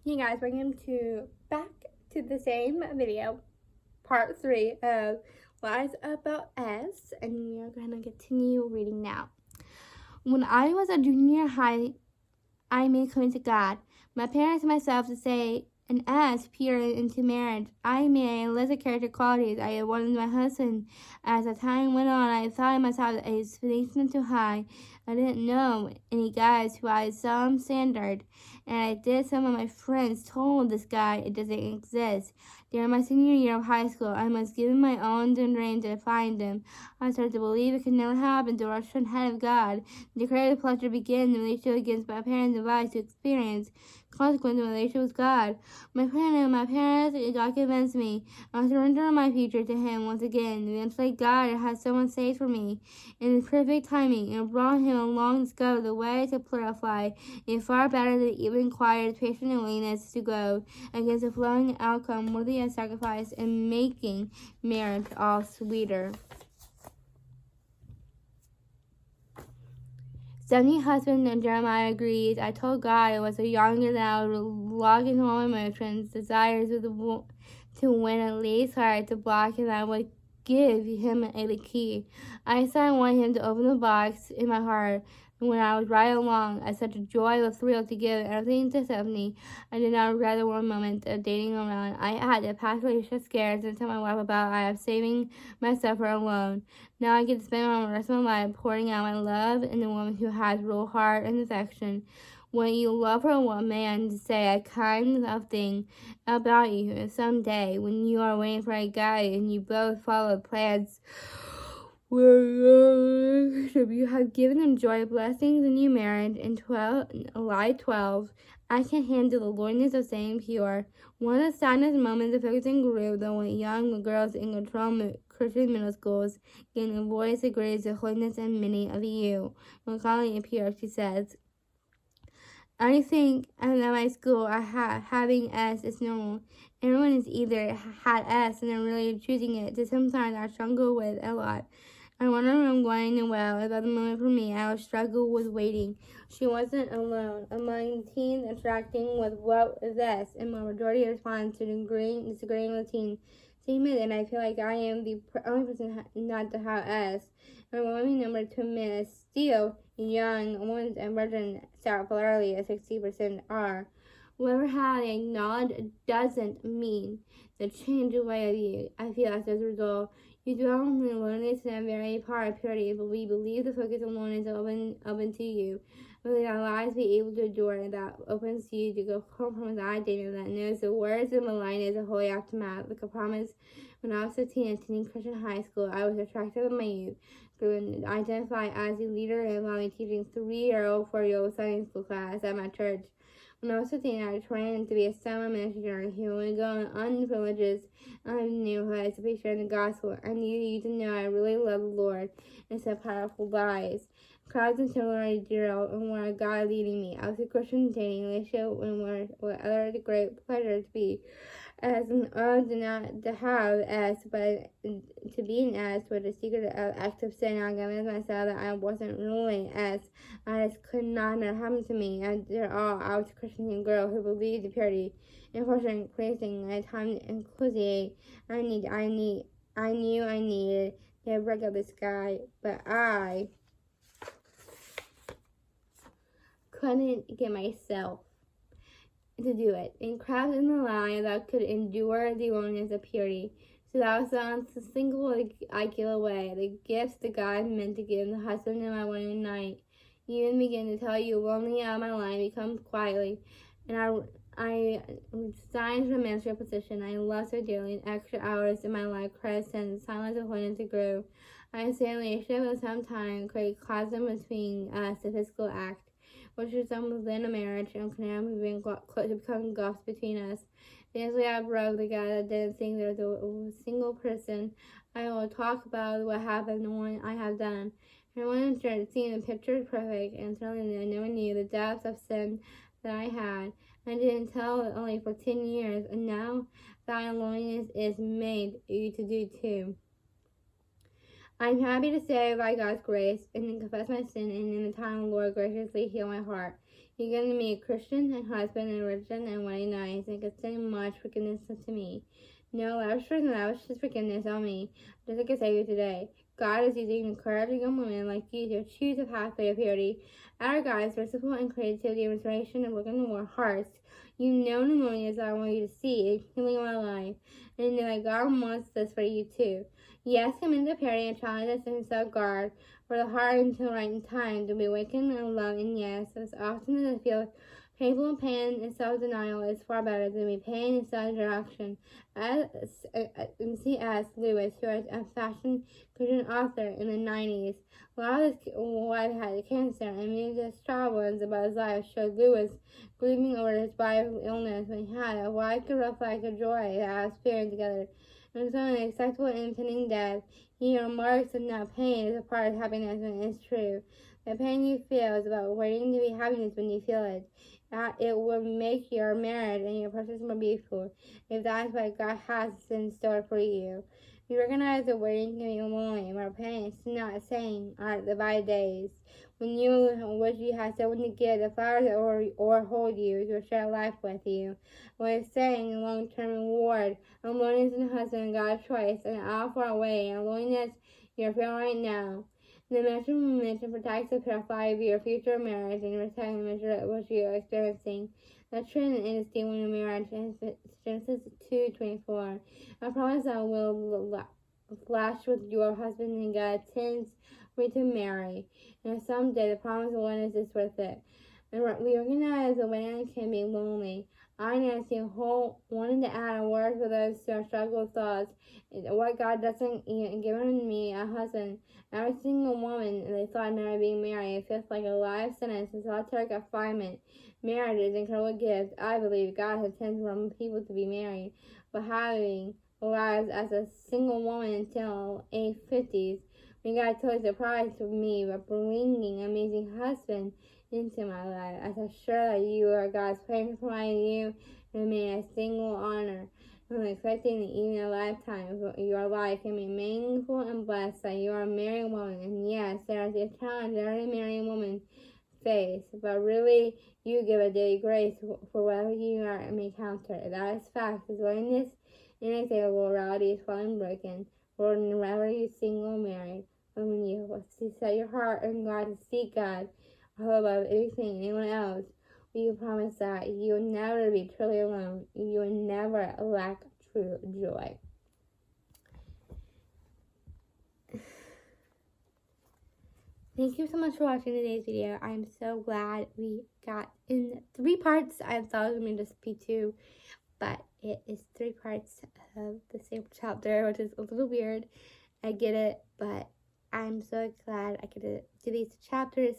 Hey guys, welcome to back to the same video, part 3 of Lies About S, and we are going to continue reading now. When I was a junior high, I made claim to God, my parents and myself to say an S peer into marriage. I made a list of character qualities I wanted my husband. As the time went on, I thought myself a expectation too high. I didn't know any guys who had some standard, and I did. Some of my friends told this guy it doesn't exist. During my senior year of high school, I must give him my own dream to find him. I started to believe it could never happen to rush ahead of God. The creative pleasure began the relationship against my parents' advice to experience. Consequently, my relationship with God. My parents, God convinced me. I surrendered my future to Him once again. Eventually, God had someone saved for me in His perfect timing and brought Him along to discover the way to purify it far better than even required patient and willingness to go against a flowing outcome worthy of sacrifice and making marriage all sweeter. Stephanie husband and Jeremiah agrees. I told God it was so younger that I would log in all emotions, desires to win at least hard to block, and I would give him a key. I said I wanted him to open the box in my heart. And when I was right along, I such a joy, a thrill to give everything to Stephanie. I did not regret the one moment of dating around. I had the past relationship scares and tell my wife about I am saving myself for alone. Now I get to spend the rest of my life pouring out my love in the woman who has real heart and affection. When you love a man to say a kind of thing about you, and someday when you are waiting for a guy and you both follow plans you have given him joy, blessings, in your marriage. In July 12, I can handle the loneliness of staying pure. One of the saddest moments of focusing grew, though, when young girls in control Christian middle schools gain a voice that agrees the holiness in many of you. When calling it pure, she says, I think at my school, having S is normal. Everyone has either had S and they're really choosing it. So sometimes I struggle with a lot. I wonder if I'm going well. About the moment for me, I would struggle with waiting. She wasn't alone. Among teens interacting with what is this, and my majority responds to disagreeing with teen statement, and I feel like I am the only person not to have S. My woman number 2 men is still young. Women's and virgin start polarly at 60% are. Whoever has acknowledged doesn't mean the change away of you. I feel as a result. You dwell on the loneliness and very part of purity, but we believe the focus on loneliness is open to you. Really, our lives be able to adore that opens you to go home from the idea that knows the words of maligned is a holy aftermath. Like a promise, when I was 15 attending Christian high school, I was attracted to my youth group and identified as the leader and while teaching 3-year-old, 4-year-old Sunday school class at my church. When I was 15, I trained to be a summer minister who would go in unprivileged neighborhoods to be sharing the gospel. I needed you to know I really love the Lord and said powerful lies. Crowds and similarly drilled and were God leading me. I was a Christian dating relationship and were other great pleasure to be as an urge not to have as, but to be an as with a secret of active sin. I convinced myself that I wasn't ruling as I just could not happen to me. After all, I was a Christian girl who believed in purity. Unfortunately, placing a time to include I knew I needed to break up this guy, but I couldn't get myself to do it, and crafted in the line that could endure the loneliness of purity. So that was the single I give away, the gifts that God meant to give the husband in my wedding night. Even begin to tell you lonely out of my line becomes quietly, and I resigned from the ministry position I love so dearly, and extra hours in my life Christ and the silence of holiness to grow. I say relationship will sometimes create chasm between us, the physical act, which is within a marriage, and can have been close to become gulfs between us. Eventually, I broke the guy that didn't think there was a single person I will talk about what happened and what I have done. Everyone started seeing the picture perfect, and certainly no one knew the depths of sin that I had. I didn't tell it only for 10 years, and now that loneliness is made you to do too. I'm happy to say by God's grace and to confess my sin, and in the time the Lord graciously healed my heart. You're going to be a Christian and husband and religion and wedding nice and extend much forgiveness to me. No, lavish his forgiveness on me, just like I say you today. God is using encouraging young women like you to choose a pathway of purity. Our God is merciful and creativity and restoration and working in our hearts. You know the loneliness I want you to see and healing my life. And know that God wants this for you too. Yes, come into purity and challenge us in self-guard for the heart until right time to be awakened and love. And yes, as often as I feel painful and pain and self-denial is far better than me pain and self-direction. As C.S. Lewis, who was a fashion Christian author in the 90s, while his wife had cancer and many distraught ones about his life, showed Lewis grieving over his wife's illness when he had a wife could reflect the joy they had experienced together. And so an acceptable and impending death, he remarks that no pain is a part of happiness when it's true. The pain you feel is about waiting to be happiness when you feel it. It will make your marriage and your process more beautiful if that's what God has in store for you. You recognize the waiting can be lonely, but pain is not saying are the bad days. When you wish you had someone to give the flowers or hold you to share life with you. What it's saying long-term reward, and loneliness in husband and God's choice, and all far away, and loneliness you're feeling right now. The mission protects and purifies your future marriage and protects the measure what you are experiencing. The trend is dealing in marriage in Genesis 2:24. I promise I will flash with your husband and God tends me to marry. And someday the promise of one is just worth it. And we recognize the man can be lonely. I, Nancy Holt, wanted to add a word for those who are struggling with thoughts. What God doesn't given me a husband. Every single woman they thought never being married. It feels like a life sentence in solitary confinement. Marriage is an incredible gift. I believe God intends for people to be married, but having lives as a single woman until age 50s. When God totally surprised me by bringing an amazing husband into my life. I am sure that you are God's plan for you and remain a single honor. I'm expecting that even a lifetime of your life can be meaningful and blessed that you are a married woman. And yes, there is a challenge every married woman face, but really you give a daily grace for whatever you may encounter. That is fact. His willingness inexhaustible reality is fallen broken. For whenever you single married, when you set your heart on God to seek God above anything anyone else, we promise that you will never be truly alone. You will never lack true joy. Thank you so much for watching today's video. I'm so glad we got in 3 parts. I thought it was going to just be 2, but it is 3 parts of the same chapter, which is a little weird. I get it, but I'm so glad I could do these chapters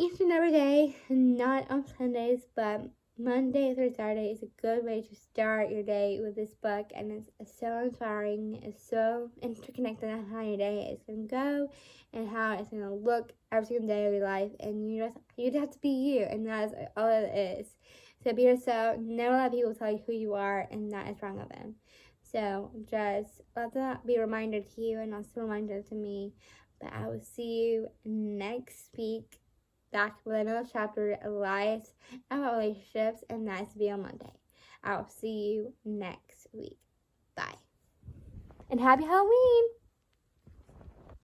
each and every day, not on Sundays, but Monday through Saturday is a good way to start your day with this book, and it's so inspiring. It's so interconnected on how your day is going to go and how it's going to look every single day of your life, and you just have to be you, and that's all it is. So be yourself. Never let people tell you who you are, and that is wrong of them. So just let that be a reminder to you, and also a reminder to me. But I will see you next week back with another chapter of lives about relationships, and that's to be on Monday. I will see you next week. Bye. And happy Halloween!